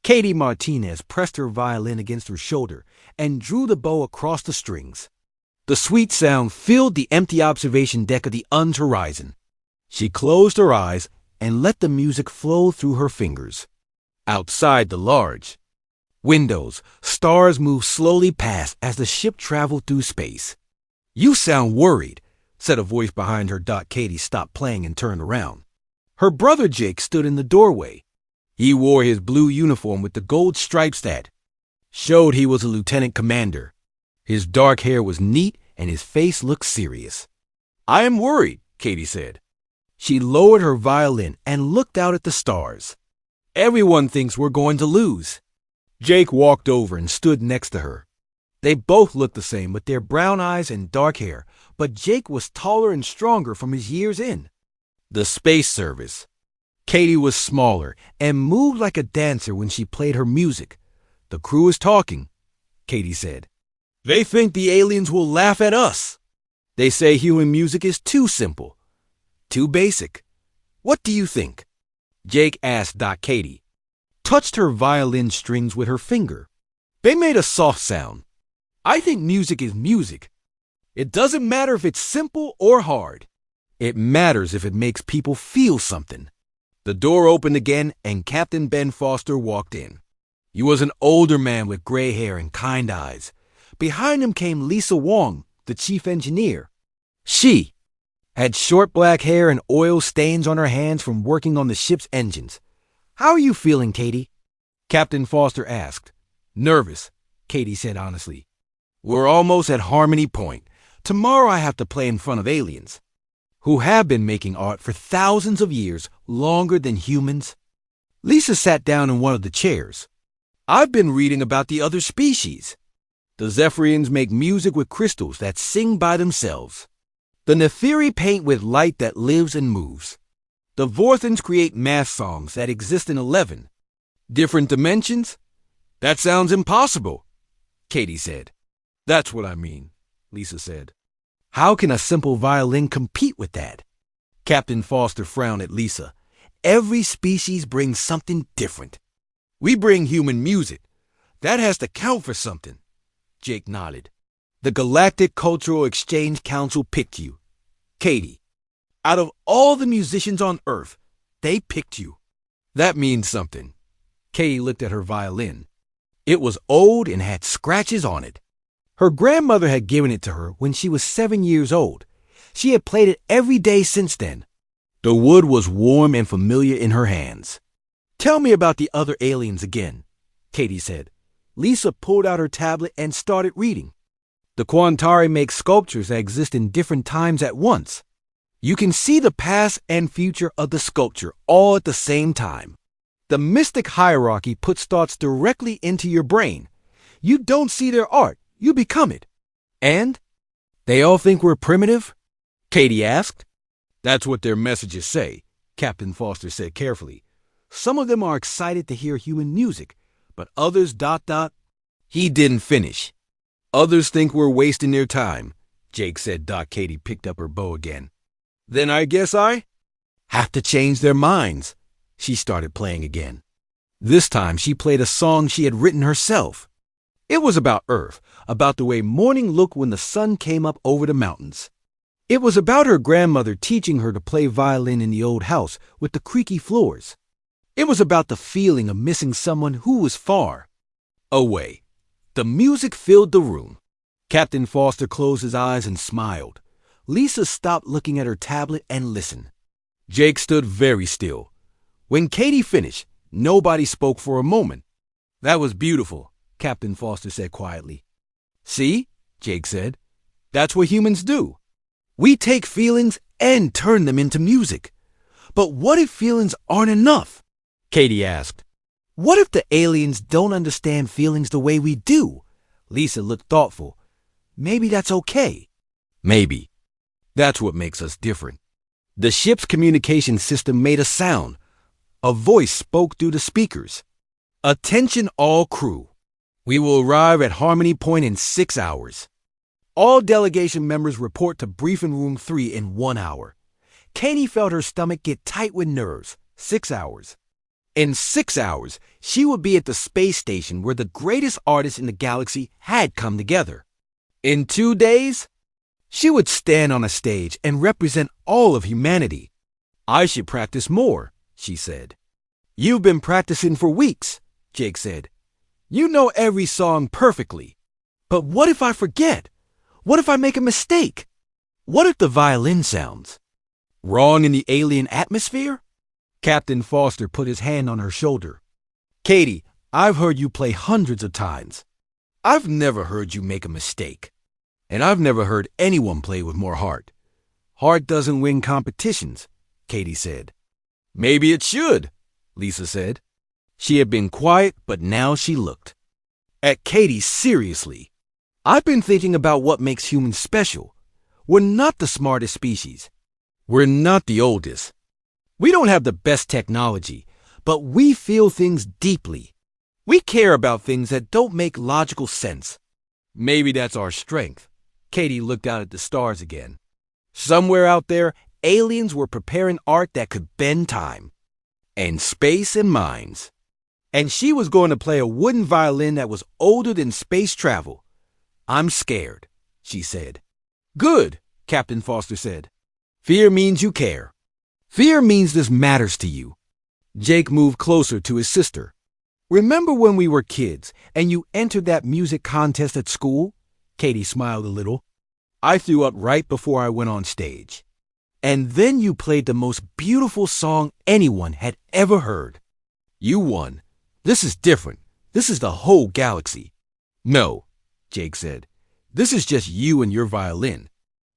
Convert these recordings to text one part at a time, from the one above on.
Katie Martinez pressed her violin against her shoulder and drew the bow across the strings. The sweet sound filled the empty observation deck of the UN's horizon. She closed her eyes and let the music flow through her fingers. Outside the large windows, stars moved slowly past as the ship traveled through space. "You sound worried," said a voice behind her. Katie stopped playing and turned around. Her brother Jake stood in the doorway. He wore his blue uniform with the gold stripes that showed he was a lieutenant commander. His dark hair was neat and his face looked serious. "I am worried," Katie said. She lowered her violin and looked out at the stars. "Everyone thinks we're going to lose." Jake walked over and stood next to her. They both looked the same with their brown eyes and dark hair, but Jake was taller and stronger from his years in the space service. Katie was smaller and moved like a dancer when she played her music. "The crew is talking," Katie said. "They think the aliens will laugh at us. They say human music is too simple, too basic. What do you think?" Jake asked. Katie touched her violin strings with her finger. They made a soft sound. "I think music is music. It doesn't matter if it's simple or hard. It matters if it makes people feel something." The door opened again and Captain Ben Foster walked in. He was an older man with gray hair and kind eyes. Behind him came Lisa Wong, the chief engineer. She had short black hair and oil stains on her hands from working on the ship's engines. "How are you feeling, Katie?" Captain Foster asked. "Nervous," Katie said honestly. "We're almost at Harmony Point. Tomorrow I have to play in front of aliens, who have been making art for thousands of years, longer than humans." Lisa sat down in one of the chairs. "I've been reading about the other species. The Zephyrians make music with crystals that sing by themselves. The Neferi paint with light that lives and moves. The Vorthans create math songs that exist in 11 different dimensions. That sounds impossible," Katie said. "That's what I mean," Lisa said. "How can a simple violin compete with that?" Captain Foster frowned at Lisa. "Every species brings something different. We bring human music. That has to count for something." Jake nodded. "The Galactic Cultural Exchange Council picked you, Katie. Out of all the musicians on Earth, they picked you. That means something." Katie looked at her violin. It was old and had scratches on it. Her grandmother had given it to her when she was 7 years old. She had played it every day since then. The wood was warm and familiar in her hands. "Tell me about the other aliens again," Katie said. Lisa pulled out her tablet and started reading. "The Quantari make sculptures that exist in different times at once. You can see the past and future of the sculpture all at the same time. The mystic hierarchy puts thoughts directly into your brain. You don't see their art, you become it." "And they all think we're primitive?" Katie asked. "That's what their messages say," Captain Foster said carefully. "Some of them are excited to hear human music, but others ... He didn't finish. "Others think we're wasting their time," Jake said. Katie picked up her bow again. "Then I guess I have to change their minds." She started playing again. This time she played a song she had written herself. It was about Earth, about the way morning looked when the sun came up over the mountains. It was about her grandmother teaching her to play violin in the old house with the creaky floors. It was about the feeling of missing someone who was far away. The music filled the room. Captain Foster closed his eyes and smiled. Lisa stopped looking at her tablet and listened. Jake stood very still. When Katie finished, nobody spoke for a moment. "That was beautiful," Captain Foster said quietly. "See," Jake said, "that's what humans do. We take feelings and turn them into music. But what if feelings aren't enough?" Katie asked. "What if the aliens don't understand feelings the way we do?" Lisa looked thoughtful. "Maybe that's okay." "Maybe. That's what makes us different." The ship's communication system made a sound. A voice spoke through the speakers. "Attention all crew. We will arrive at Harmony Point in 6 hours. All delegation members report to briefing room 3 in 1 hour." Katie felt her stomach get tight with nerves. 6 hours. In 6 hours, she would be at the space station where the greatest artists in the galaxy had come together. In 2 days, she would stand on a stage and represent all of humanity. I should practice more, she said. You've been practicing for weeks, Jake said. You know every song perfectly. But what if I forget? What if I make a mistake? What if the violin sounds wrong in the alien atmosphere? Captain Foster put his hand on her shoulder. Katie, I've heard you play hundreds of times. I've never heard you make a mistake. And I've never heard anyone play with more heart. Heart doesn't win competitions, Katie said. Maybe it should, Lisa said. She had been quiet, but now she looked at Katie seriously. I've been thinking about what makes humans special. We're not the smartest species. We're not the oldest. We don't have the best technology, but we feel things deeply. We care about things that don't make logical sense. Maybe that's our strength. Katie looked out at the stars again. Somewhere out there, aliens were preparing art that could bend time, and space and minds. And she was going to play a wooden violin that was older than space travel. I'm scared, she said. Good, Captain Foster said. Fear means you care. Fear means this matters to you. Jake moved closer to his sister. Remember when we were kids and you entered that music contest at school? Katie smiled a little. I threw up right before I went on stage. And then you played the most beautiful song anyone had ever heard. You won. This is different. This is the whole galaxy. No, Jake said. This is just you and your violin.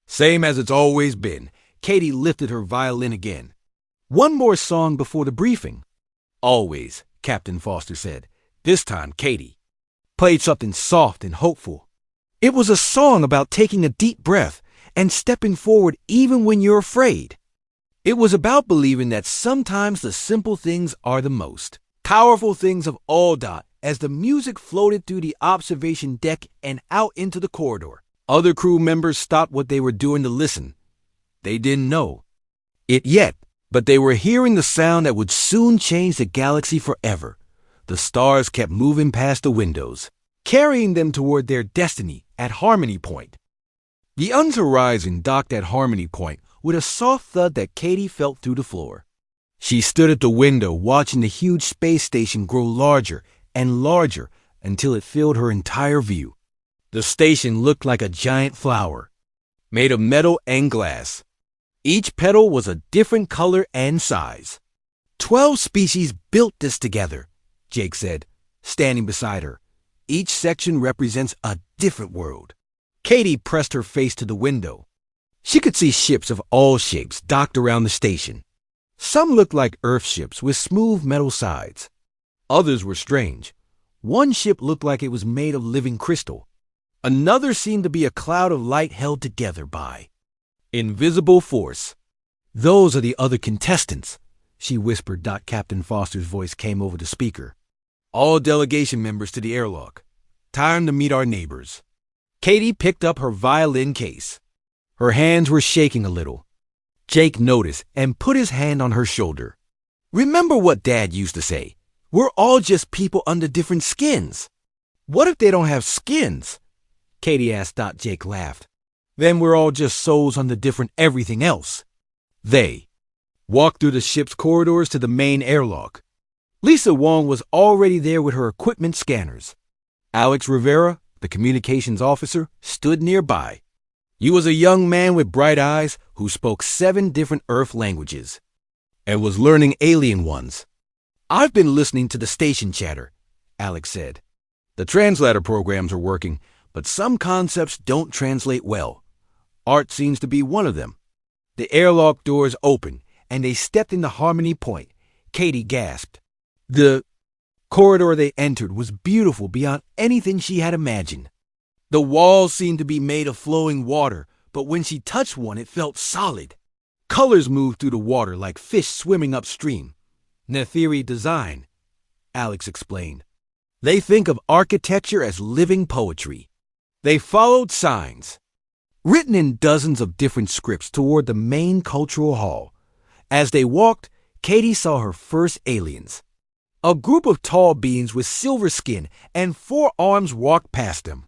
Same as it's always been. Katie lifted her violin again. One more song before the briefing. Always, Captain Foster said. This time, Katie played something soft and hopeful. It was a song about taking a deep breath and stepping forward even when you're afraid. It was about believing that sometimes the simple things are the most powerful things of all. As the music floated through the observation deck and out into the corridor, other crew members stopped what they were doing to listen. They didn't know it yet, but they were hearing the sound that would soon change the galaxy forever. The stars kept moving past the windows, carrying them toward their destiny at Harmony Point. The Horizon docked at Harmony Point with a soft thud that Katie felt through the floor. She stood at the window watching the huge space station grow larger and larger until it filled her entire view. The station looked like a giant flower, made of metal and glass. Each petal was a different color and size. 12 species built this together, Jake said, standing beside her. Each section represents a different world. Katie pressed her face to the window. She could see ships of all shapes docked around the station. Some looked like Earth ships with smooth metal sides. Others were strange. One ship looked like it was made of living crystal. Another seemed to be a cloud of light held together by invisible force. Those are the other contestants, she whispered. Captain Foster's voice came over the speaker. All delegation members to the airlock. Time to meet our neighbors. Katie picked up her violin case. Her hands were shaking a little. Jake noticed and put his hand on her shoulder. Remember what Dad used to say? We're all just people under different skins. What if they don't have skins? Katie asked. Jake laughed. Then we're all just souls under different everything else. They walked through the ship's corridors to the main airlock. Lisa Wong was already there with her equipment scanners. Alex Rivera, the communications officer, stood nearby. He was a young man with bright eyes who spoke 7 different Earth languages and was learning alien ones. I've been listening to the station chatter, Alex said. The translator programs are working, but some concepts don't translate well. Art seems to be one of them. The airlock doors opened, and they stepped into Harmony Point. Katie gasped. The corridor they entered was beautiful beyond anything she had imagined. The walls seemed to be made of flowing water, but when she touched one, it felt solid. Colors moved through the water like fish swimming upstream. Netheri design, Alex explained. They think of architecture as living poetry. They followed signs, written in dozens of different scripts, toward the main cultural hall. As they walked, Katie saw her first aliens. A group of tall beings with silver skin and 4 arms walked past them.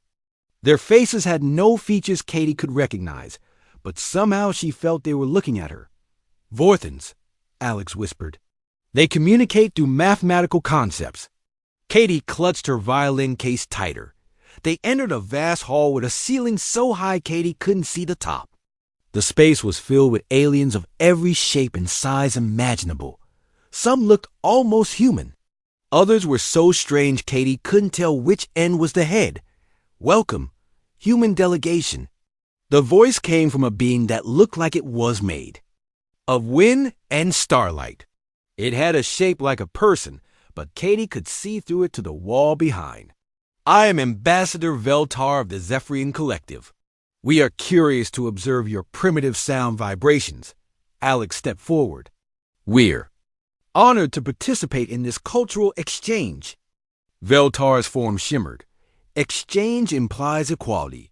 Their faces had no features Katie could recognize, but somehow she felt they were looking at her. Vorthens, Alex whispered. They communicate through mathematical concepts. Katie clutched her violin case tighter. They entered a vast hall with a ceiling so high Katie couldn't see the top. The space was filled with aliens of every shape and size imaginable. Some looked almost human. Others were so strange Katie couldn't tell which end was the head. Welcome, human delegation. The voice came from a being that looked like it was made of wind and starlight. It had a shape like a person, but Katie could see through it to the wall behind. I am Ambassador Veltar of the Zephyrian Collective. We are curious to observe your primitive sound vibrations. Alex stepped forward. We're honored to participate in this cultural exchange. Veltar's form shimmered. Exchange implies equality.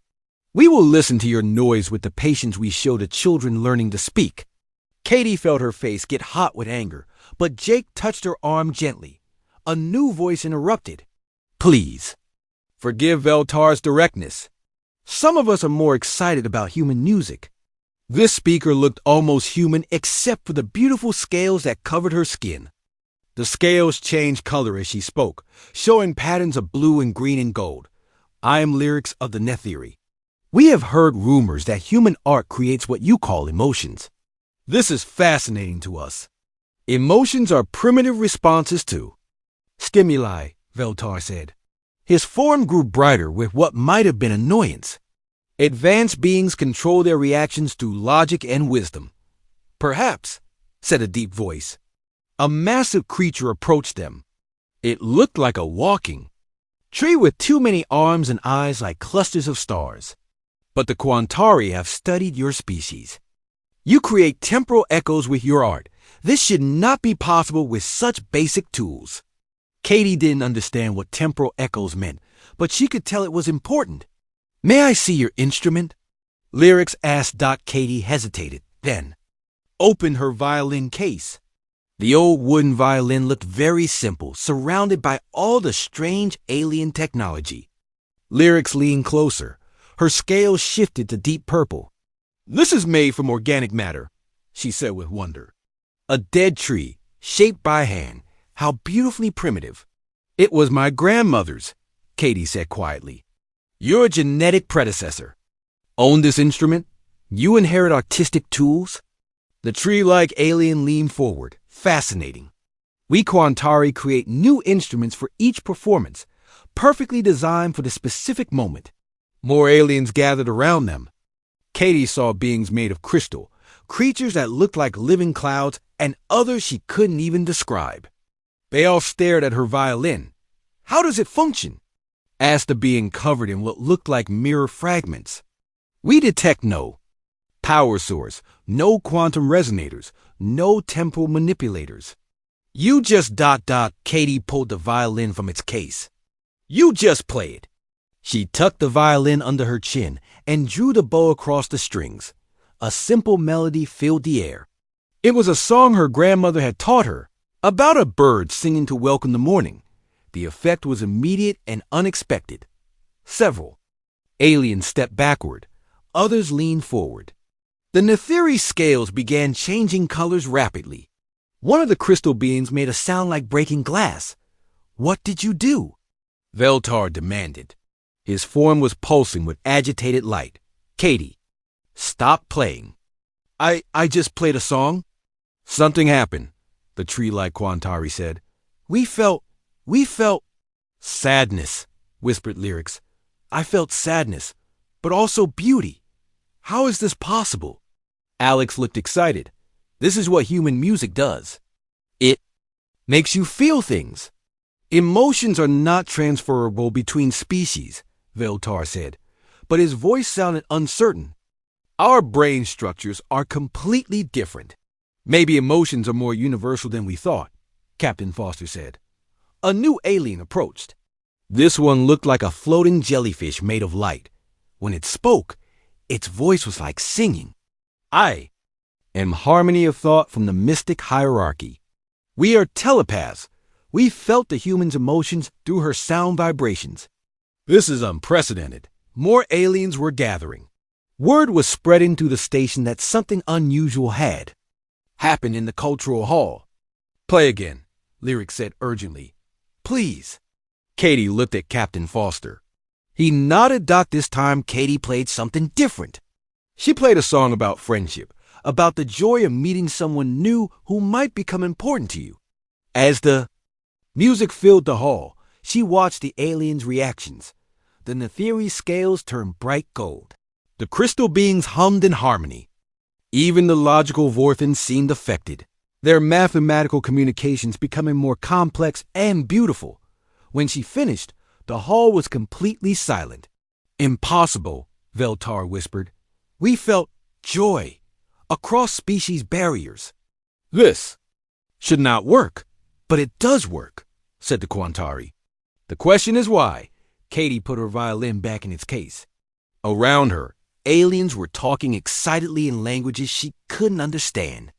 We will listen to your noise with the patience we show to children learning to speak. Katie felt her face get hot with anger, but Jake touched her arm gently. A new voice interrupted. Please, forgive Veltar's directness. Some of us are more excited about human music. This speaker looked almost human except for the beautiful scales that covered her skin. The scales changed color as she spoke, showing patterns of blue and green and gold. I am Lyrics of the Netheri. We have heard rumors that human art creates what you call emotions. This is fascinating to us. Emotions are primitive responses to stimuli, Veltar said. His form grew brighter with what might have been annoyance. Advanced beings control their reactions through logic and wisdom. Perhaps, said a deep voice. A massive creature approached them. It looked like a walking tree with too many arms and eyes like clusters of stars. But the Quantari have studied your species. You create temporal echoes with your art. This should not be possible with such basic tools. Katie didn't understand what temporal echoes meant, but she could tell it was important. May I see your instrument? Lyrics asked. Katie hesitated, then opened her violin case. The old wooden violin looked very simple, surrounded by all the strange alien technology. Lyrics leaned closer. Her scales shifted to deep purple. This is made from organic matter, she said with wonder. A dead tree, shaped by hand. How beautifully primitive. It was my grandmother's, Katie said quietly. You're a genetic predecessor. Own this instrument? You inherit artistic tools? The tree-like alien leaned forward, fascinating. We Quantari create new instruments for each performance, perfectly designed for the specific moment. More aliens gathered around them. Katie saw beings made of crystal, creatures that looked like living clouds, and others she couldn't even describe. They all stared at her violin. How does it function? Asked the being covered in what looked like mirror fragments. We detect no power source, no quantum resonators, no temporal manipulators. You just ... Katie pulled the violin from its case. You just play it. She tucked the violin under her chin and drew the bow across the strings. A simple melody filled the air. It was a song her grandmother had taught her, about a bird singing to welcome the morning. The effect was immediate and unexpected. Several aliens stepped backward. Others leaned forward. The Netheri scales began changing colors rapidly. One of the crystal beings made a sound like breaking glass. What did you do? Veltar demanded. His form was pulsing with agitated light. Katie, stop playing. I just played a song. Something happened, the tree-like Quantari said. We felt sadness, whispered Lyrics. I felt sadness, but also beauty. How is this possible? Alex looked excited. This is what human music does. It makes you feel things. Emotions are not transferable between species, Veltar said, but his voice sounded uncertain. Our brain structures are completely different. Maybe emotions are more universal than we thought, Captain Foster said. A new alien approached. This one looked like a floating jellyfish made of light. When it spoke, its voice was like singing. I am harmony of thought from the mystic hierarchy. We are telepaths. We felt the human's emotions through her sound vibrations. This is unprecedented. More aliens were gathering. Word was spreading through the station that something unusual had happened in the cultural hall. Play again, Lyric said urgently. Please. Katie looked at Captain Foster. He nodded. This time Katie played something different. She played a song about friendship, about the joy of meeting someone new who might become important to you. As the music filled the hall, she watched the aliens' reactions. The Netheri scales turned bright gold. The crystal beings hummed in harmony. Even the logical Vorthans seemed affected, their mathematical communications becoming more complex and beautiful. When she finished, the hall was completely silent. Impossible, Veltar whispered. We felt joy across species barriers. This should not work, but it does work, said the Quantari. The question is why. Katie put her violin back in its case. Around her, aliens were talking excitedly in languages she couldn't understand.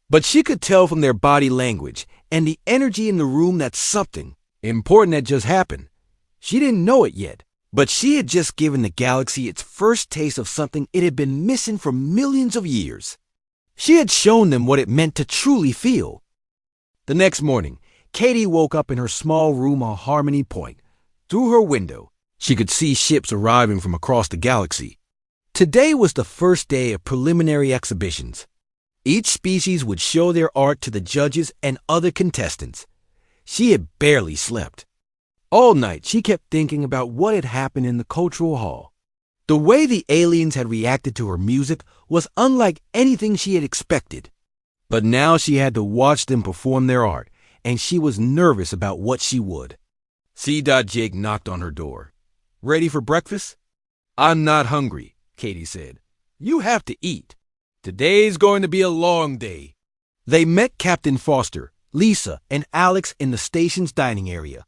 But she could tell from their body language and the energy in the room that something important had just happened. She didn't know it yet, but she had just given the galaxy its first taste of something it had been missing for millions of years. She had shown them what it meant to truly feel. The next morning, Katie woke up in her small room on Harmony Point. Through her window, she could see ships arriving from across the galaxy. Today was the first day of preliminary exhibitions. Each species would show their art to the judges and other contestants. She had barely slept. All night, she kept thinking about what had happened in the cultural hall. The way the aliens had reacted to her music was unlike anything she had expected. But now she had to watch them perform their art, and she was nervous about what she would. C. Jake knocked on her door. Ready for breakfast? I'm not hungry, Katie said. You have to eat. Today's going to be a long day. They met Captain Foster, Lisa, and Alex in the station's dining area.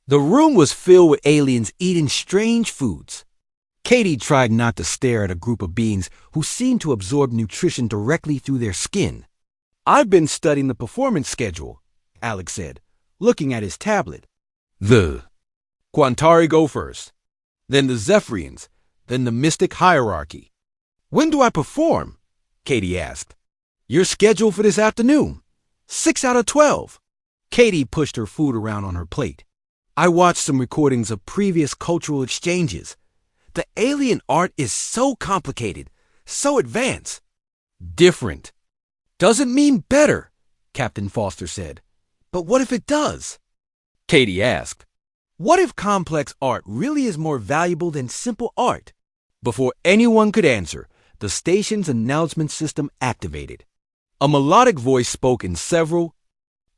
The room was filled with aliens eating strange foods. Katie tried not to stare at a group of beings who seemed to absorb nutrition directly through their skin. I've been studying the performance schedule, Alex said, looking at his tablet. The Quantari go first, then the Zephyrians, then the Mystic Hierarchy. When do I perform? Katie asked. You're scheduled for this afternoon. 6 out of 12. Katie pushed her food around on her plate. I watched some recordings of previous cultural exchanges. The alien art is so complicated, so advanced. Different. Doesn't mean better, Captain Foster said. But what if it does? Katie asked. What if complex art really is more valuable than simple art? Before anyone could answer, the station's announcement system activated. A melodic voice spoke in several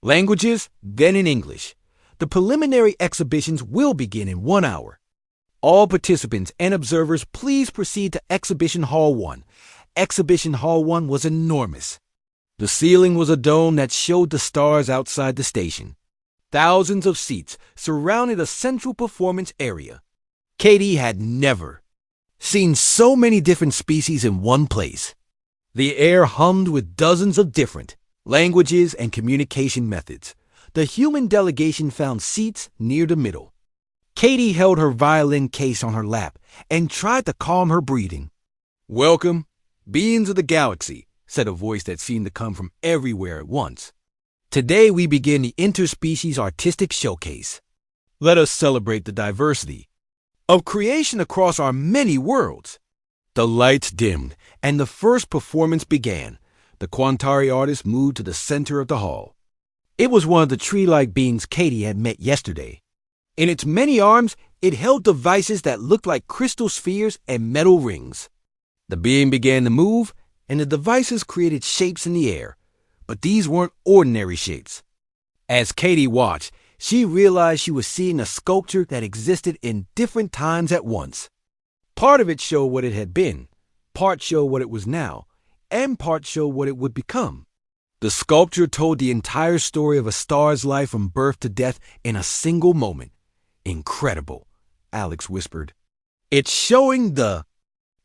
languages, then in English. The preliminary exhibitions will begin in 1 hour. All participants and observers, please proceed to Exhibition Hall 1. Exhibition Hall 1 was enormous. The ceiling was a dome that showed the stars outside the station. Thousands of seats surrounded a central performance area. Katie had never seen so many different species in one place. The air hummed with dozens of different languages and communication methods. The human delegation found seats near the middle. Katie held her violin case on her lap and tried to calm her breathing. Welcome, beings of the galaxy, said a voice that seemed to come from everywhere at once. Today we begin the interspecies artistic showcase. Let us celebrate the diversity of creation across our many worlds. The lights dimmed, and the first performance began. The Quantari artist moved to the center of the hall. It was one of the tree-like beings Katie had met yesterday. In its many arms, it held devices that looked like crystal spheres and metal rings. The being began to move, and the devices created shapes in the air. But these weren't ordinary shapes. As Katie watched, she realized she was seeing a sculpture that existed in different times at once. Part of it showed what it had been, part showed what it was now, and part showed what it would become. The sculpture told the entire story of a star's life from birth to death in a single moment. Incredible, Alex whispered. It's showing the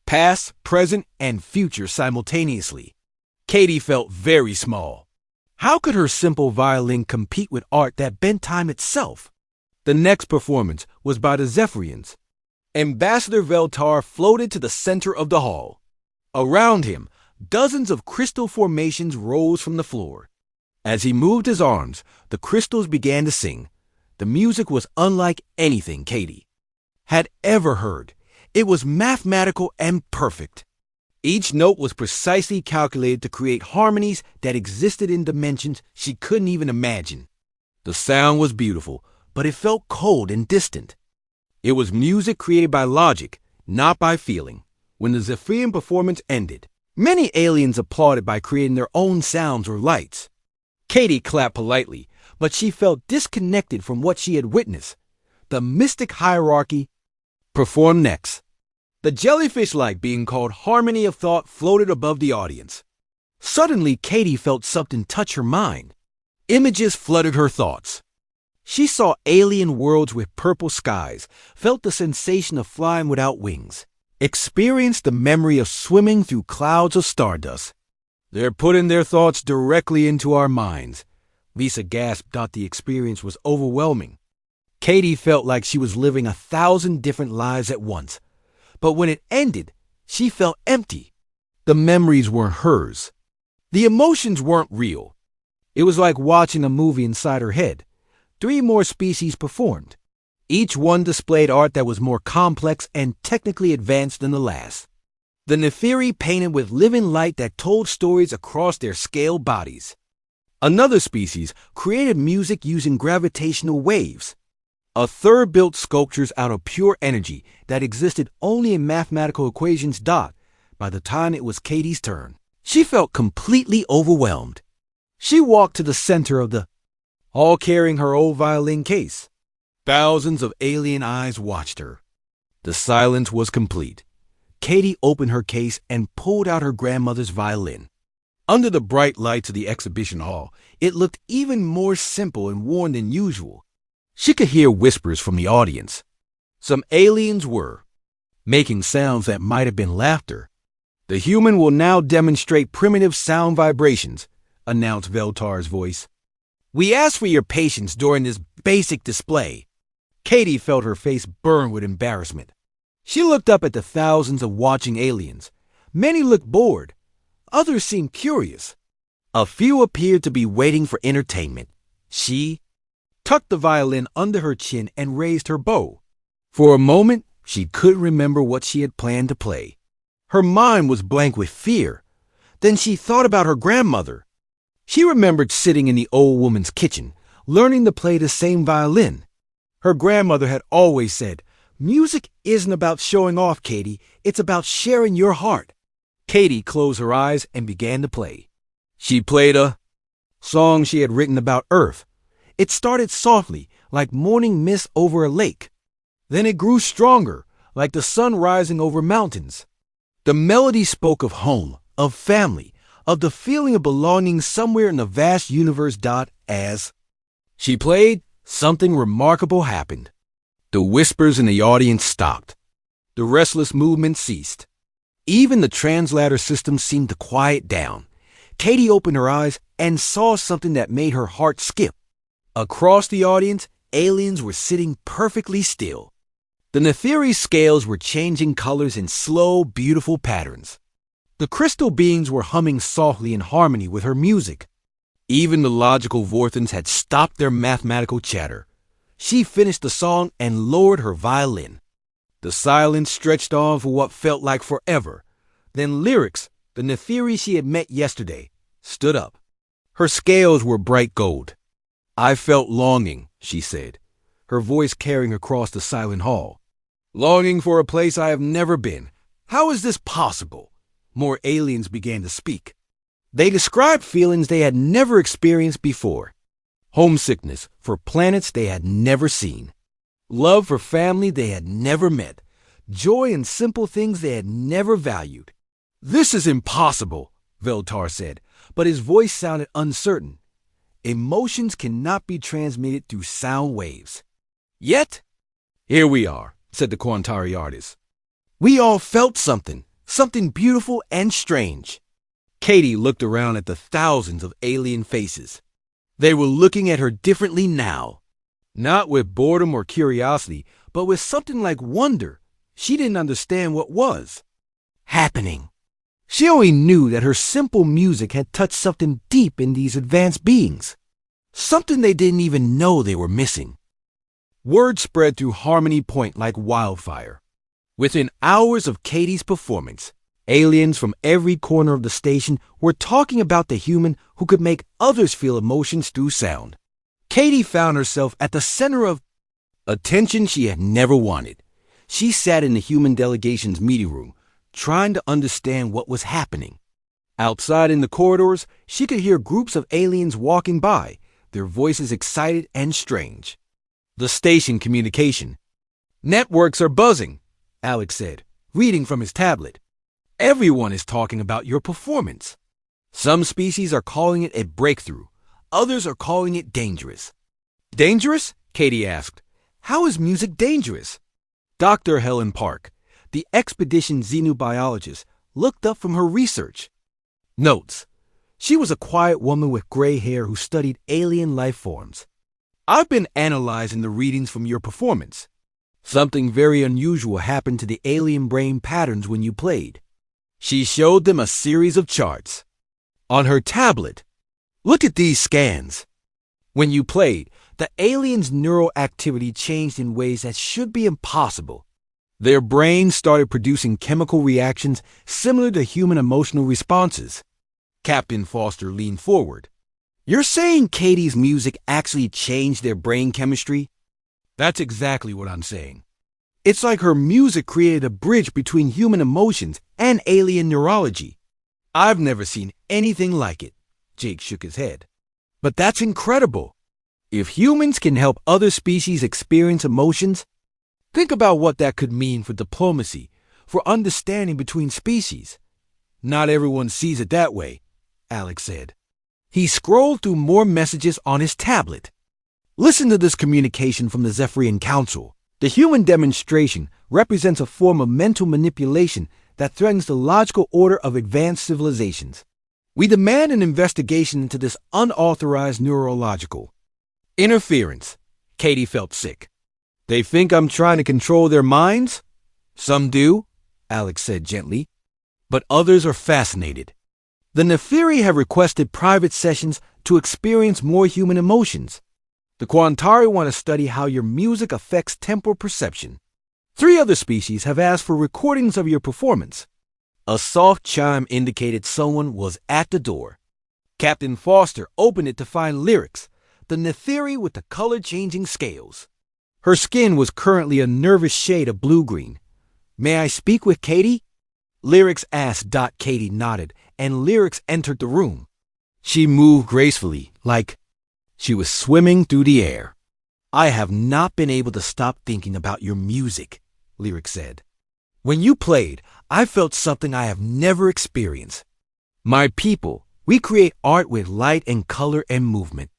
past, present, and future simultaneously. Katie felt very small. How could her simple violin compete with art that bent time itself? The next performance was by the Zephyrians. Ambassador Veltar floated to the center of the hall. Around him, dozens of crystal formations rose from the floor. As he moved his arms, the crystals began to sing. The music was unlike anything Katie had ever heard. It was mathematical and perfect. Each note was precisely calculated to create harmonies that existed in dimensions she couldn't even imagine. The sound was beautiful, but it felt cold and distant. It was music created by logic, not by feeling. When the Zephyrian performance ended, many aliens applauded by creating their own sounds or lights. Katie clapped politely, but she felt disconnected from what she had witnessed. The mystic hierarchy performed next. The jellyfish-like being called Harmony of Thought floated above the audience. Suddenly, Katie felt something touch her mind. Images flooded her thoughts. She saw alien worlds with purple skies, felt the sensation of flying without wings, experienced the memory of swimming through clouds of stardust. They're putting their thoughts directly into our minds. Lisa gasped. The experience was overwhelming. Katie felt like she was living 1,000 different lives at once. But when it ended, she felt empty. The memories weren't hers. The emotions weren't real. It was like watching a movie inside her head. 3 more species performed. Each one displayed art that was more complex and technically advanced than the last. The Nephiri painted with living light that told stories across their scaled bodies. Another species created music using gravitational waves. A third built sculptures out of pure energy that existed only in mathematical equations. By the time it was Katie's turn, she felt completely overwhelmed. She walked to the center of the hall carrying her old violin case. Thousands of alien eyes watched her. The silence was complete. Katie opened her case and pulled out her grandmother's violin. Under the bright lights of the exhibition hall, it looked even more simple and worn than usual. She could hear whispers from the audience. Some aliens were making sounds that might have been laughter. The human will now demonstrate primitive sound vibrations, announced Veltar's voice. We ask for your patience during this basic display. Katie felt her face burn with embarrassment. She looked up at the thousands of watching aliens. Many looked bored. Others seemed curious. A few appeared to be waiting for entertainment. She tucked the violin under her chin and raised her bow. For a moment, she couldn't remember what she had planned to play. Her mind was blank with fear. Then she thought about her grandmother. She remembered sitting in the old woman's kitchen, learning to play the same violin. Her grandmother had always said, "Music isn't about showing off, Katie. It's about sharing your heart." Katie closed her eyes and began to play. She played a song she had written about Earth. It started softly, like morning mist over a lake. Then it grew stronger, like the sun rising over mountains. The melody spoke of home, of family, of the feeling of belonging somewhere in the vast universe. As she played, something remarkable happened. The whispers in the audience stopped. The restless movement ceased. Even the translator system seemed to quiet down. Katie opened her eyes and saw something that made her heart skip. Across the audience, aliens were sitting perfectly still. The Nephiri scales were changing colors in slow, beautiful patterns. The crystal beings were humming softly in harmony with her music. Even the logical Vorthans had stopped their mathematical chatter. She finished the song and lowered her violin. The silence stretched on for what felt like forever. Then Lyrics, the Nephiri she had met yesterday, stood up. Her scales were bright gold. I felt longing, she said, her voice carrying across the silent hall. Longing for a place I have never been. How is this possible? More aliens began to speak. They described feelings they had never experienced before. Homesickness for planets they had never seen. Love for family they had never met. Joy in simple things they had never valued. This is impossible, Veltar said, but his voice sounded uncertain. Emotions cannot be transmitted through sound waves. Yet, here we are, said the Quantari artist. We all felt something beautiful and strange. Katie looked around at the thousands of alien faces. They were looking at her differently now. Not with boredom or curiosity, but with something like wonder. She didn't understand what was happening. She only knew that her simple music had touched something deep in these advanced beings. Something they didn't even know they were missing. Word spread through Harmony Point like wildfire. Within hours of Katie's performance, aliens from every corner of the station were talking about the human who could make others feel emotions through sound. Katie found herself at the center of attention she had never wanted. She sat in the human delegation's meeting room, trying to understand what was happening. Outside in the corridors, she could hear groups of aliens walking by, their voices excited and strange. The station communication. "Networks are buzzing," Alex said, reading from his tablet. "Everyone is talking about your performance. Some species are calling it a breakthrough. Others are calling it dangerous." "Dangerous?" Katie asked. "How is music dangerous?" Dr. Helen Park, the expedition xenobiologist, looked up from her research. Notes. She was a quiet woman with gray hair who studied alien life forms. "I've been analyzing the readings from your performance. Something very unusual happened to the alien brain patterns when you played." She showed them a series of charts. On her tablet, "Look at these scans. When you played, the aliens' neural activity changed in ways that should be impossible. Their brains started producing chemical reactions similar to human emotional responses." Captain Foster leaned forward. "You're saying Katie's music actually changed their brain chemistry?" "That's exactly what I'm saying. It's like her music created a bridge between human emotions and alien neurology. I've never seen anything like it." Jake shook his head. "But that's incredible. If humans can help other species experience emotions, think about what that could mean for diplomacy, for understanding between species." "Not everyone sees it that way," Alex said. He scrolled through more messages on his tablet. "Listen to this communication from the Zephyrian Council. The human demonstration represents a form of mental manipulation that threatens the logical order of advanced civilizations. We demand an investigation into this unauthorized neurological interference." Katie felt sick. "They think I'm trying to control their minds?" "Some do," Alex said gently, "but others are fascinated. The Neferi have requested private sessions to experience more human emotions. The Quantari want to study how your music affects temporal perception. 3 other species have asked for recordings of your performance." A soft chime indicated someone was at the door. Captain Foster opened it to find Lyrics, the Neferi with the color-changing scales. Her skin was currently a nervous shade of blue-green. "May I speak with Katie?" Lyrics asked. Katie nodded, and Lyrics entered the room. She moved gracefully, like she was swimming through the air. "I have not been able to stop thinking about your music," Lyrics said. "When you played, I felt something I have never experienced. My people, we create art with light and color and movement.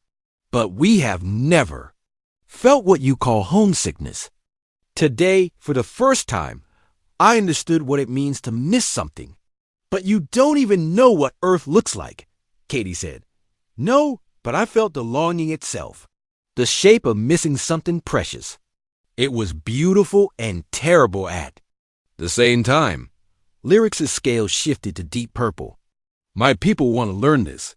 But we have never felt what you call homesickness. Today, for the first time, I understood what it means to miss something." "But you don't even know what Earth looks like," Katie said. "No, but I felt the longing itself. The shape of missing something precious. It was beautiful and terrible at the same time." Lyrics' scale shifted to deep purple. "My people want to learn this.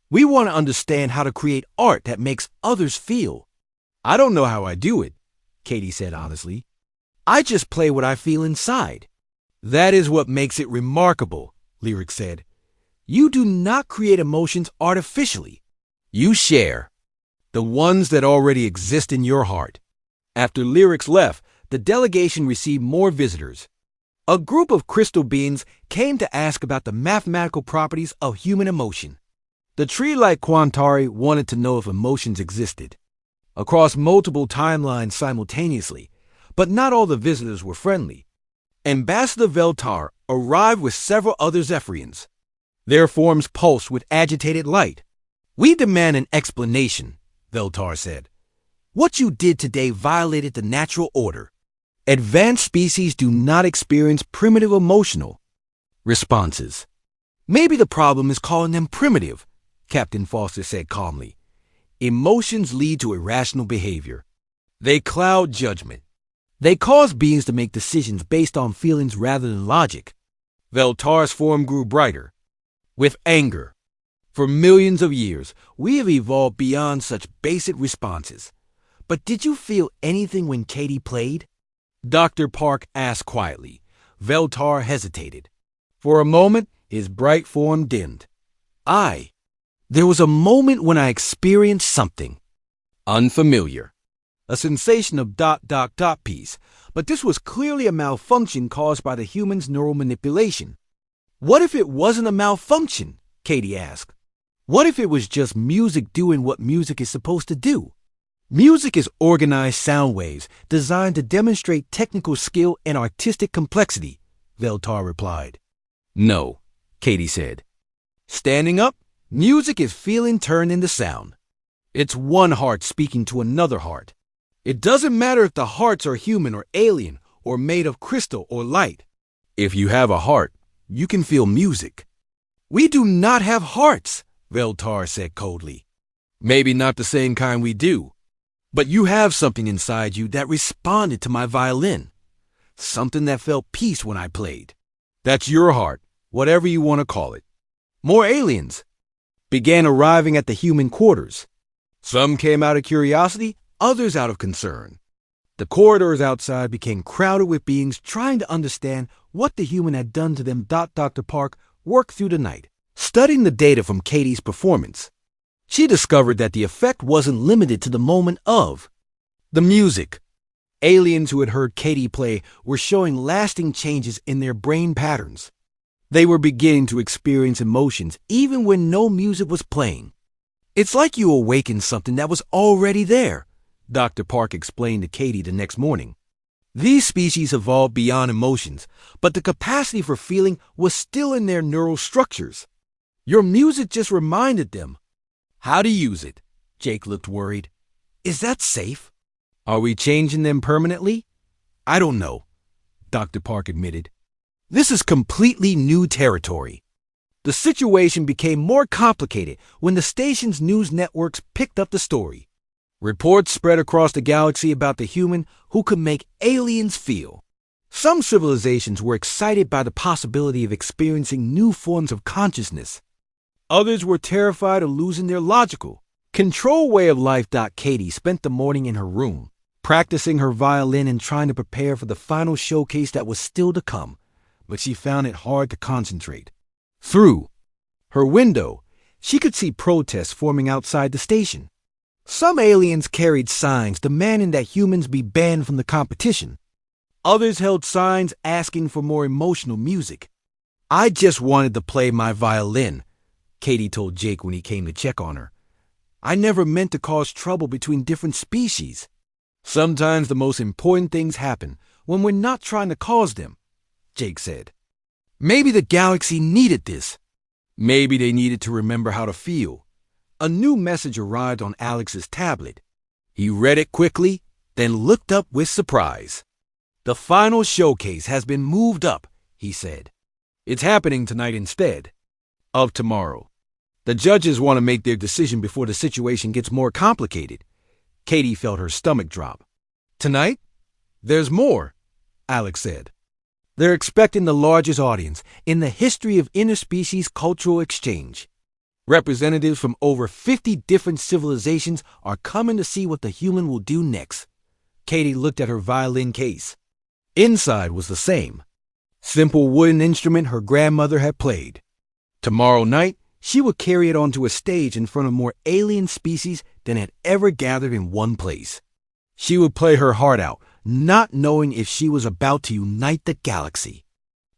We want to understand how to create art that makes others feel." "I don't know how I do it," Katie said honestly. "I just play what I feel inside." "That is what makes it remarkable," Lyrics said. "You do not create emotions artificially. You share the ones that already exist in your heart." After Lyrics left, the delegation received more visitors. A group of crystal beings came to ask about the mathematical properties of human emotion. The tree-like Quantari wanted to know if emotions existed across multiple timelines simultaneously, but not all the visitors were friendly. Ambassador Veltar arrived with several other Zephyrians. Their forms pulsed with agitated light. "We demand an explanation," Veltar said. "What you did today violated the natural order. Advanced species do not experience primitive emotional responses. Maybe the problem is calling them primitive, Captain Foster said calmly. Emotions lead to irrational behavior. They cloud judgment. They cause beings to make decisions based on feelings rather than logic. Veltar's form grew brighter, with anger. For millions of years, we have evolved beyond such basic responses. But did you feel anything when Katie played? Dr. Park asked quietly. Veltar hesitated. For a moment, his bright form dimmed. There was a moment when I experienced something unfamiliar. A sensation of ... piece, but this was clearly a malfunction caused by the human's neural manipulation. What if it wasn't a malfunction? Katie asked. What if it was just music doing what music is supposed to do? Music is organized sound waves designed to demonstrate technical skill and artistic complexity, Veltar replied. No, Katie said. Standing up, music is feeling turned into sound. It's one heart speaking to another heart. It doesn't matter if the hearts are human or alien or made of crystal or light. If you have a heart, you can feel music. We do not have hearts, Veltar said coldly. Maybe not the same kind we do, but you have something inside you that responded to my violin. Something that felt peace when I played. That's your heart, whatever you want to call it. More aliens began arriving at the human quarters. Some came out of curiosity, others out of concern. The corridors outside became crowded with beings trying to understand what the human had done to them. Dr. Park worked through the night, studying the data from Katie's performance. She discovered that the effect wasn't limited to the moment of the music. Aliens who had heard Katie play were showing lasting changes in their brain patterns. They were beginning to experience emotions even when no music was playing. It's like you awakened something that was already there, Dr. Park explained to Katie the next morning. These species evolved beyond emotions, but the capacity for feeling was still in their neural structures. Your music just reminded them how to use it. Jake looked worried. Is that safe? Are we changing them permanently? I don't know, Dr. Park admitted. This is completely new territory. The situation became more complicated when the station's news networks picked up the story. Reports spread across the galaxy about the human who could make aliens feel. Some civilizations were excited by the possibility of experiencing new forms of consciousness. Others were terrified of losing their logical, control way of life. Katie spent the morning in her room, practicing her violin and trying to prepare for the final showcase that was still to come, but she found it hard to concentrate. Through her window, she could see protests forming outside the station. Some aliens carried signs demanding that humans be banned from the competition. Others held signs asking for more emotional music. I just wanted to play my violin, Katie told Jake when he came to check on her. I never meant to cause trouble between different species. Sometimes the most important things happen when we're not trying to cause them, Jake said. Maybe the galaxy needed this. Maybe they needed to remember how to feel. A new message arrived on Alex's tablet. He read it quickly, then looked up with surprise. The final showcase has been moved up, he said. It's happening tonight instead of tomorrow. The judges want to make their decision before the situation gets more complicated. Katie felt her stomach drop. Tonight? There's more, Alex said. They're expecting the largest audience in the history of interspecies cultural exchange. Representatives from over 50 different civilizations are coming to see what the human will do next. Katie looked at her violin case. Inside was the same. Simple wooden instrument her grandmother had played. Tomorrow night, she would carry it onto a stage in front of more alien species than had ever gathered in one place. She would play her heart out, not knowing if she was about to unite the galaxy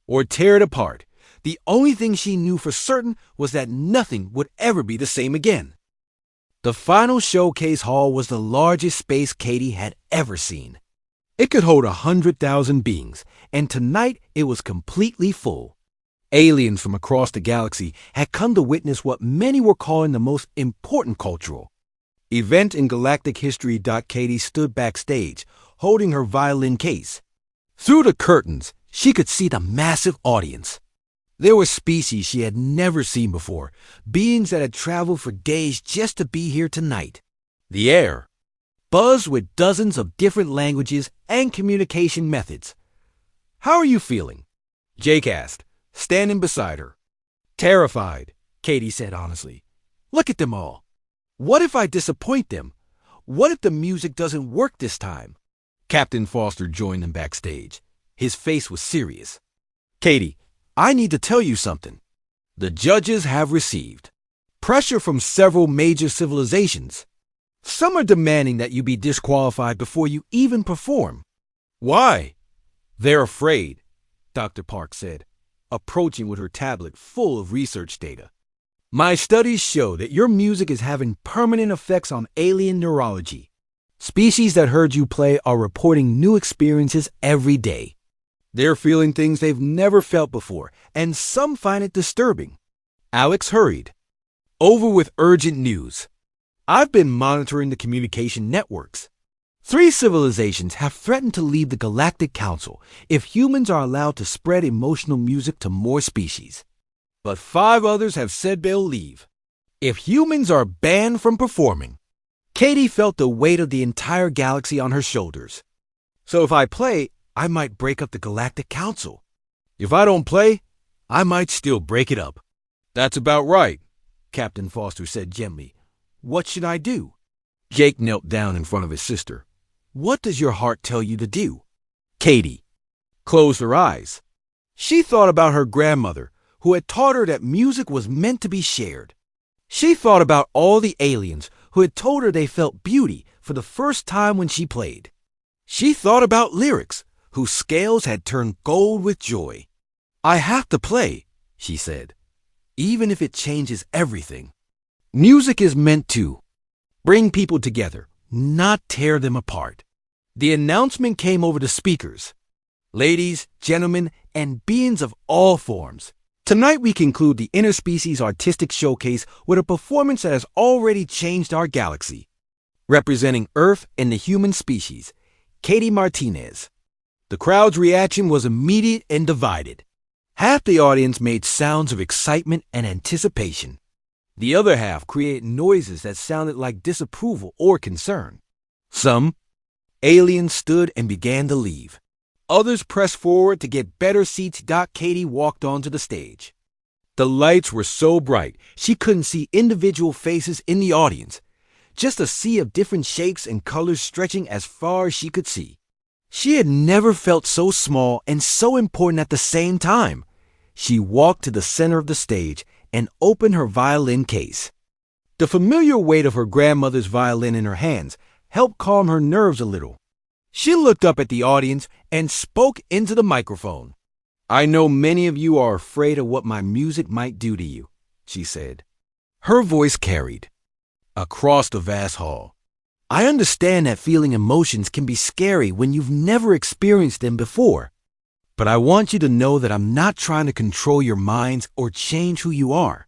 or tear it apart. The only thing she knew for certain was that nothing would ever be the same again. The final showcase hall was the largest space Katie had ever seen. It could hold 100,000 beings, and tonight it was completely full. Aliens from across the galaxy had come to witness what many were calling the most important cultural event in galactic history. Katie stood backstage, holding her violin case. Through the curtains, she could see the massive audience. There were species she had never seen before, beings that had traveled for days just to be here tonight. The air buzzed with dozens of different languages and communication methods. "How are you feeling?" Jake asked, standing beside her. "Terrified," Katie said honestly. "Look at them all. What if I disappoint them? What if the music doesn't work this time?" Captain Foster joined them backstage. His face was serious. "Katie, I need to tell you something. The judges have received pressure from several major civilizations. Some are demanding that you be disqualified before you even perform." "Why?" "They're afraid," Dr. Park said, approaching with her tablet full of research data. "My studies show that your music is having permanent effects on alien neurology. Species that heard you play are reporting new experiences every day. They're feeling things they've never felt before, and some find it disturbing." Alex hurried over with urgent news. "I've been monitoring the communication networks. 3 civilizations have threatened to leave the Galactic Council if humans are allowed to spread emotional music to more species. But 5 others have said they'll leave if humans are banned from performing." Katie felt the weight of the entire galaxy on her shoulders. "So if I play, I might break up the Galactic Council. If I don't play, I might still break it up." "That's about right," Captain Foster said gently. "What should I do?" Jake knelt down in front of his sister. "What does your heart tell you to do?" Katie closed her eyes. She thought about her grandmother, who had taught her that music was meant to be shared. She thought about all the aliens who had told her they felt beauty for the first time when she played. She thought about lyrics whose scales had turned gold with joy. "I have to play," she said, "even if it changes everything." Music is meant to bring people together, not tear them apart. The announcement came over the speakers. "Ladies, gentlemen, and beings of all forms, tonight we conclude the Interspecies Artistic Showcase with a performance that has already changed our galaxy. Representing Earth and the human species, Katie Martinez." The crowd's reaction was immediate and divided. Half the audience made sounds of excitement and anticipation. The other half created noises that sounded like disapproval or concern. Some aliens stood and began to leave. Others pressed forward to get better seats. Katie walked onto the stage. The lights were so bright she couldn't see individual faces in the audience, just a sea of different shapes and colors stretching as far as she could see. She had never felt so small and so important at the same time. She walked to the center of the stage and opened her violin case. The familiar weight of her grandmother's violin in her hands helped calm her nerves a little. She looked up at the audience and spoke into the microphone. "I know many of you are afraid of what my music might do to you," she said. Her voice carried across the vast hall. "I understand that feeling emotions can be scary when you've never experienced them before. But I want you to know that I'm not trying to control your minds or change who you are.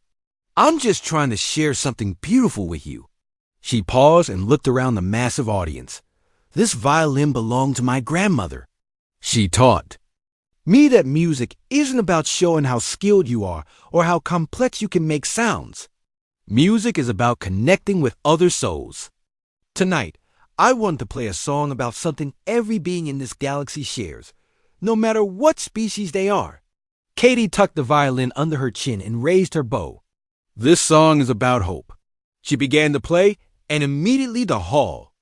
I'm just trying to share something beautiful with you." She paused and looked around the massive audience. "This violin belonged to my grandmother. She taught me that music isn't about showing how skilled you are or how complex you can make sounds. Music is about connecting with other souls. Tonight, I want to play a song about something every being in this galaxy shares, no matter what species they are." Katie tucked the violin under her chin and raised her bow. "This song is about hope." She began to play, and immediately the hall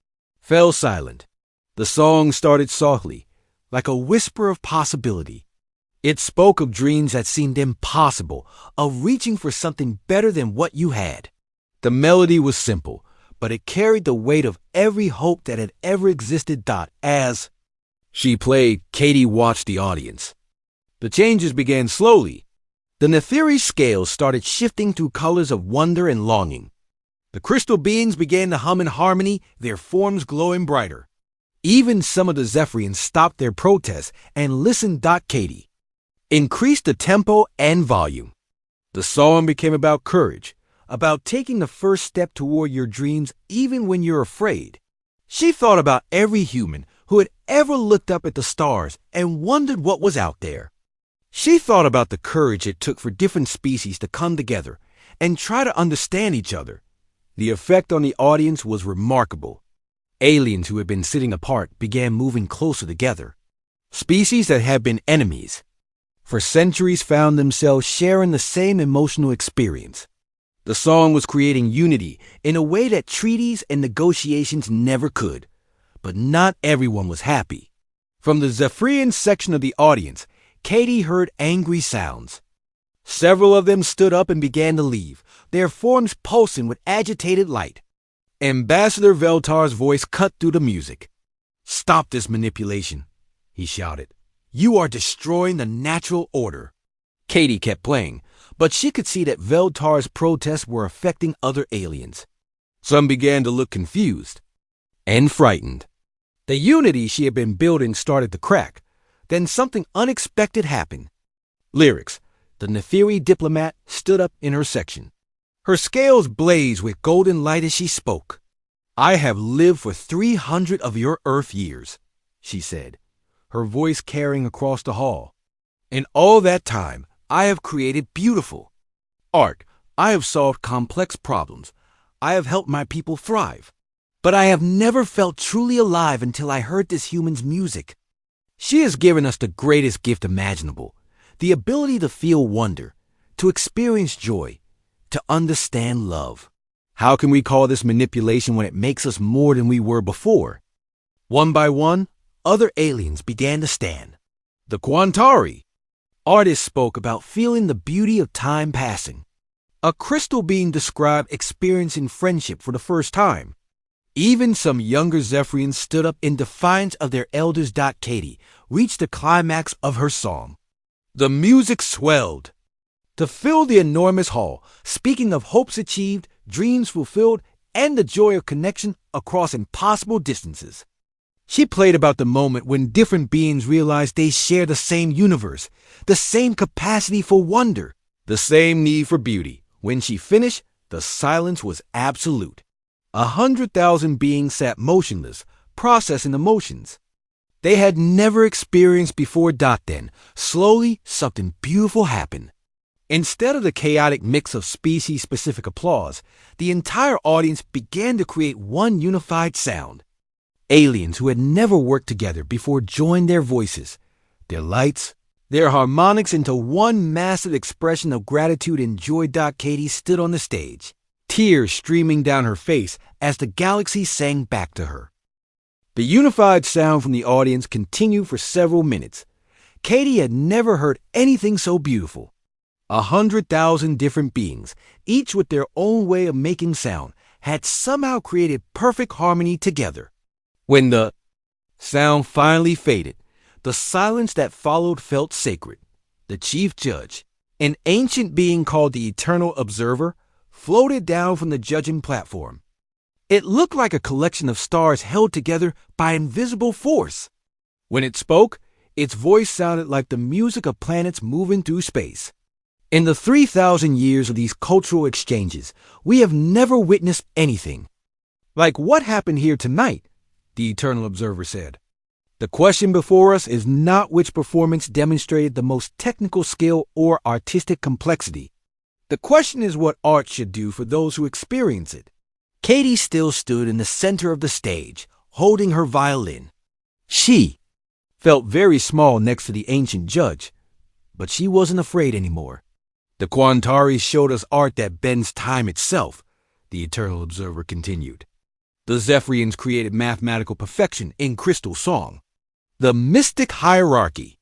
fell silent. The song started softly, like a whisper of possibility. It spoke of dreams that seemed impossible, of reaching for something better than what you had. The melody was simple, but it carried the weight of every hope that had ever existed. As she played, Katie watched the audience. The changes began slowly. The Netheri scales started shifting through colors of wonder and longing. The crystal beings began to hum in harmony, their forms glowing brighter. Even some of the Zephyrians stopped their protests and listened. Katie increased the tempo and volume. The song became about courage, about taking the first step toward your dreams even when you're afraid. She thought about every human who had ever looked up at the stars and wondered what was out there. She thought about the courage it took for different species to come together and try to understand each other. The effect on the audience was remarkable. Aliens who had been sitting apart began moving closer together. Species that had been enemies for centuries found themselves sharing the same emotional experience. The song was creating unity in a way that treaties and negotiations never could. But not everyone was happy. From the Zephyrian section of the audience, Katie heard angry sounds. Several of them stood up and began to leave, their forms pulsing with agitated light. Ambassador Veltar's voice cut through the music. "Stop this manipulation," he shouted. "You are destroying the natural order." Katie kept playing, but she could see that Veltar's protests were affecting other aliens. Some began to look confused and frightened. The unity she had been building started to crack. Then something unexpected happened. Lyrics. The Neferi diplomat stood up in her section. Her scales blazed with golden light as she spoke. "I have lived for 300 of your Earth years," she said, her voice carrying across the hall. "In all that time, I have created beautiful art. I have solved complex problems. I have helped my people thrive. But I have never felt truly alive until I heard this human's music. She has given us the greatest gift imaginable, the ability to feel wonder, to experience joy, to understand love. How can we call this manipulation when it makes us more than we were before?" One by one, other aliens began to stand. The Quantari. Artists spoke about feeling the beauty of time passing. A crystal being described experiencing friendship for the first time. Even some younger Zephyrians stood up in defiance of their elders. Katie reached the climax of her song. The music swelled to fill the enormous hall, speaking of hopes achieved, dreams fulfilled, and the joy of connection across impossible distances. She played about the moment when different beings realized they share the same universe, the same capacity for wonder, the same need for beauty. When she finished, the silence was absolute. 100,000 beings sat motionless, processing emotions they had never experienced before. Then, slowly, something beautiful happened. Instead of the chaotic mix of species-specific applause, the entire audience began to create one unified sound. Aliens who had never worked together before joined their voices, their lights, their harmonics into one massive expression of gratitude and joy. Katie stood on the stage, tears streaming down her face as the galaxy sang back to her. The unified sound from the audience continued for several minutes. Katie had never heard anything so beautiful. 100,000 different beings, each with their own way of making sound, had somehow created perfect harmony together. When the sound finally faded, the silence that followed felt sacred. The chief judge, an ancient being called the Eternal Observer, floated down from the judging platform. It looked like a collection of stars held together by invisible force. When it spoke, its voice sounded like the music of planets moving through space. In the 3,000 years of these cultural exchanges, we have never witnessed anything like what happened here tonight, the Eternal Observer said. The question before us is not which performance demonstrated the most technical skill or artistic complexity. The question is what art should do for those who experience it. Katie still stood in the center of the stage, holding her violin. She felt very small next to the ancient judge, but she wasn't afraid anymore. The Quantari showed us art that bends time itself, the Eternal Observer continued. The Zephyrians created mathematical perfection in crystal song. The mystic hierarchy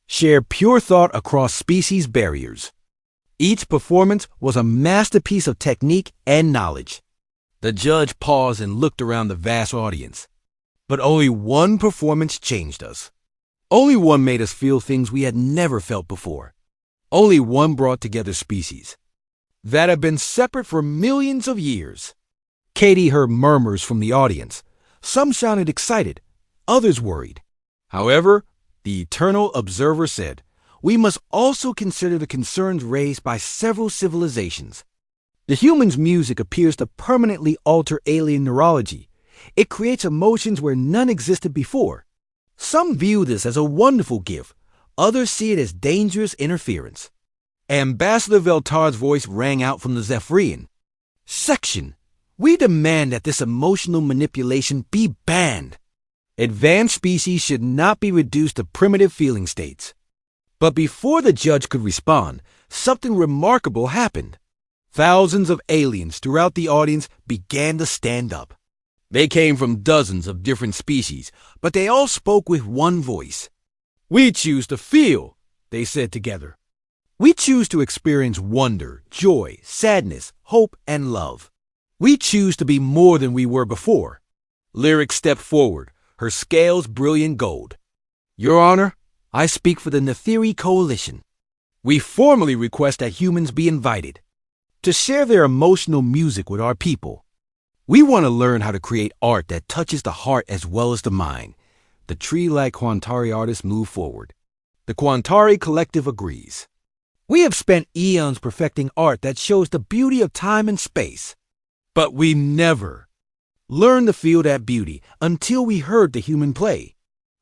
shared pure thought across species barriers. Each performance was a masterpiece of technique and knowledge. The judge paused and looked around the vast audience. But only one performance changed us. Only one made us feel things we had never felt before. Only one brought together species that have been separate for millions of years. Katie heard murmurs from the audience. Some sounded excited, others worried. However, the Eternal Observer said, we must also consider the concerns raised by several civilizations. The human's music appears to permanently alter alien neurology. It creates emotions where none existed before. Some view this as a wonderful gift. Others see it as dangerous interference. Ambassador Veltar's voice rang out from the Zephyrian section. We demand that this emotional manipulation be banned. Advanced species should not be reduced to primitive feeling states. But before the judge could respond, something remarkable happened. Thousands of aliens throughout the audience began to stand up. They came from dozens of different species, but they all spoke with one voice. We choose to feel, they said together. We choose to experience wonder, joy, sadness, hope, and love. We choose to be more than we were before. Lyric stepped forward, her scales brilliant gold. Your Honor, I speak for the Neferi Coalition. We formally request that humans be invited to share their emotional music with our people. We want to learn how to create art that touches the heart as well as the mind. The tree-like Quantari artists move forward. The Quantari Collective agrees. We have spent eons perfecting art that shows the beauty of time and space. But we never learned to feel that beauty until we heard the human play.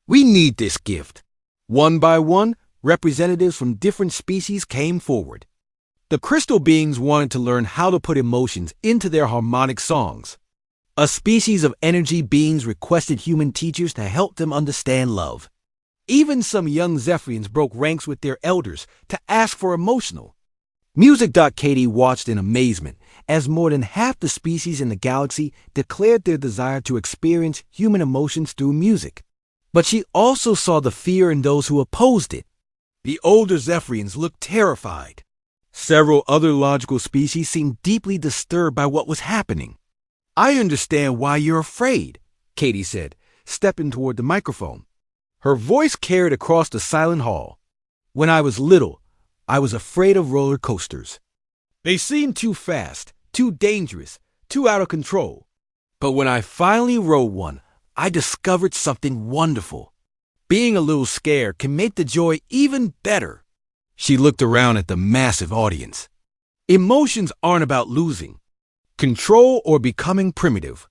We need this gift. One by one, representatives from different species came forward. The crystal beings wanted to learn how to put emotions into their harmonic songs. A species of energy beings requested human teachers to help them understand love. Even some young Zephyrians broke ranks with their elders to ask for emotional music. Katie watched in amazement as more than half the species in the galaxy declared their desire to experience human emotions through music. But she also saw the fear in those who opposed it. The older Zephyrians looked terrified. Several other logical species seemed deeply disturbed by what was happening. I understand why you're afraid, Katie said, stepping toward the microphone. Her voice carried across the silent hall. When I was little, I was afraid of roller coasters. They seemed too fast, too dangerous, too out of control. But when I finally rode one, I discovered something wonderful. Being a little scared can make the joy even better. She looked around at the massive audience. Emotions aren't about losing control or becoming primitive.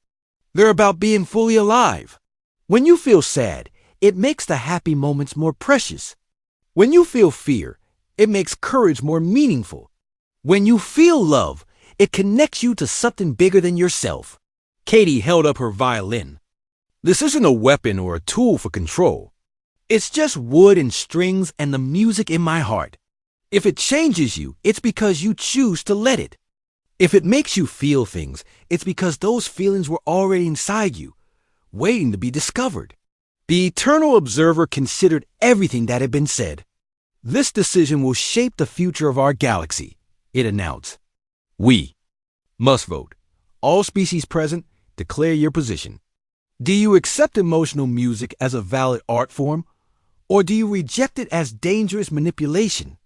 They're about being fully alive. When you feel sad, it makes the happy moments more precious. When you feel fear, it makes courage more meaningful. When you feel love, it connects you to something bigger than yourself. Katie held up her violin. This isn't a weapon or a tool for control. It's just wood and strings and the music in my heart. If it changes you, it's because you choose to let it. If it makes you feel things, it's because those feelings were already inside you, waiting to be discovered. The Eternal Observer considered everything that had been said. This decision will shape the future of our galaxy, it announced. We must vote. All species present, declare your position. Do you accept emotional music as a valid art form, or do you reject it as dangerous manipulation?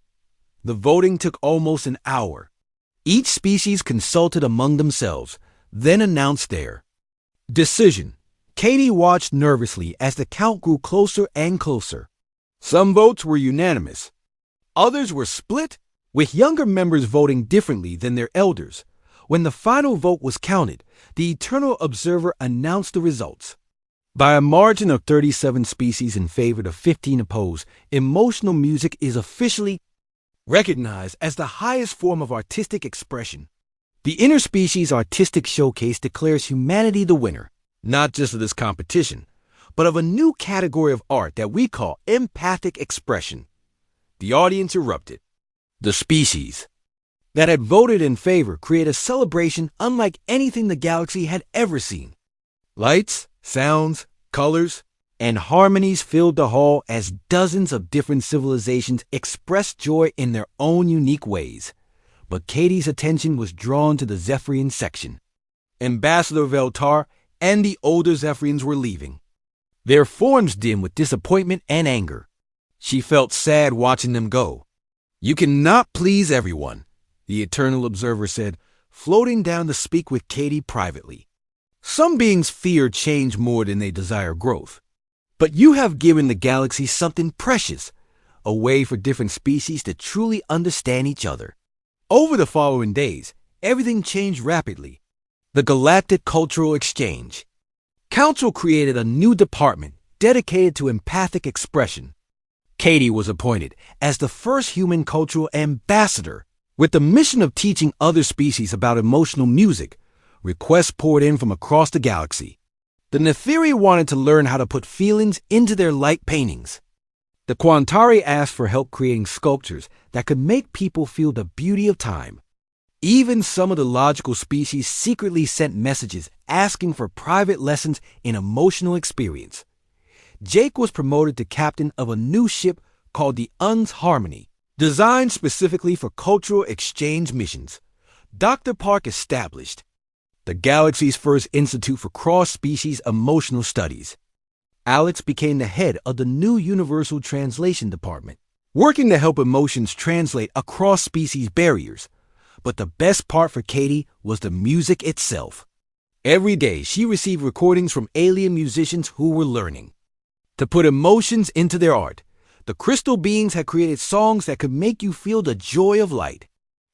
The voting took almost an hour. Each species consulted among themselves, then announced their decision. Katie watched nervously as the count grew closer and closer. Some votes were unanimous. Others were split, with younger members voting differently than their elders. When the final vote was counted, the Eternal Observer announced the results. By a margin of 37 species in favor of 15 opposed, emotional music is officially recognized as the highest form of artistic expression. The Interspecies Artistic Showcase declares humanity the winner, not just of this competition, but of a new category of art that we call empathic expression. The audience erupted. The species that had voted in favor created a celebration unlike anything the galaxy had ever seen. Lights, sounds, colors, and harmonies filled the hall as dozens of different civilizations expressed joy in their own unique ways. But Katie's attention was drawn to the Zephyrian section. Ambassador Veltar and the older Zephyrians were leaving, their forms dim with disappointment and anger. She felt sad watching them go. You cannot please everyone, the Eternal Observer said, floating down to speak with Katie privately. Some beings fear change more than they desire growth. But you have given the galaxy something precious, a way for different species to truly understand each other. Over the following days, everything changed rapidly. The Galactic Cultural Exchange Council created a new department dedicated to empathic expression. Katie was appointed as the first human cultural ambassador. With the mission of teaching other species about emotional music, requests poured in from across the galaxy. The Neferi wanted to learn how to put feelings into their light paintings. The Quantari asked for help creating sculptures that could make people feel the beauty of time. Even some of the logical species secretly sent messages asking for private lessons in emotional experience. Jake was promoted to captain of a new ship called the Un's Harmony, designed specifically for cultural exchange missions. Dr. Park established the galaxy's first Institute for Cross-Species Emotional Studies. Alex became the head of the new Universal Translation Department, working to help emotions translate across species barriers. But the best part for Katie was the music itself. Every day, she received recordings from alien musicians who were learning to put emotions into their art. The crystal beings had created songs that could make you feel the joy of light.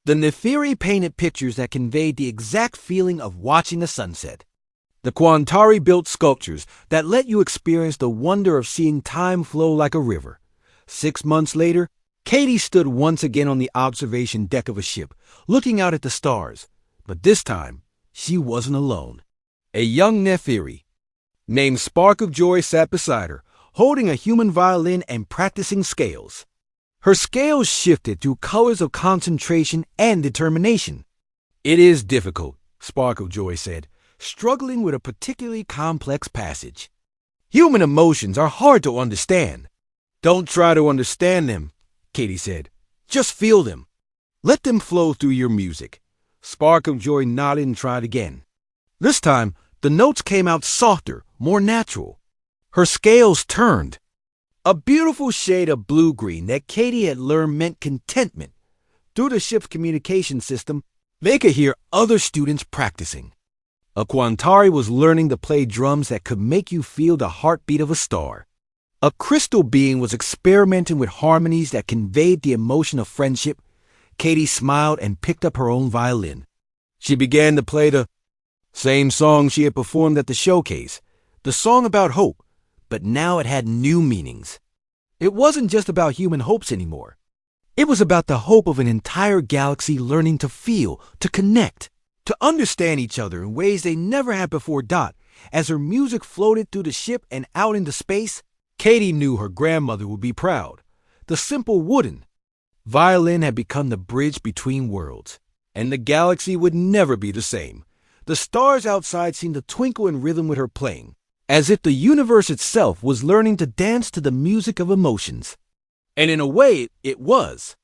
The Neferi painted pictures that conveyed the exact feeling of watching the sunset. The Quantari built sculptures that let you experience the wonder of seeing time flow like a river. 6 months later, Katie stood once again on the observation deck of a ship, looking out at the stars. But this time, she wasn't alone. A young Neferi named Spark of Joy sat beside her, holding a human violin and practicing scales. Her scales shifted through colors of concentration and determination. "It is difficult," Spark of Joy said, struggling with a particularly complex passage. "Human emotions are hard to understand." "Don't try to understand them," Katie said. "Just feel them. Let them flow through your music." Spark of Joy nodded and tried again. This time, the notes came out softer, more natural. Her scales turned. A beautiful shade of blue-green that Katie had learned meant contentment. Through the ship's communication system, they could hear other students practicing. A Quantari was learning to play drums that could make you feel the heartbeat of a star. A crystal being was experimenting with harmonies that conveyed the emotion of friendship. Katie smiled and picked up her own violin. She began to play the same song she had performed at the showcase, the song about hope, but now it had new meanings. It wasn't just about human hopes anymore. It was about the hope of an entire galaxy learning to feel, to connect, to understand each other in ways they never had before. As her music floated through the ship and out into space, Katie knew her grandmother would be proud. The simple wooden violin had become the bridge between worlds, and the galaxy would never be the same. The stars outside seemed to twinkle in rhythm with her playing, as if the universe itself was learning to dance to the music of emotions. And in a way, it was.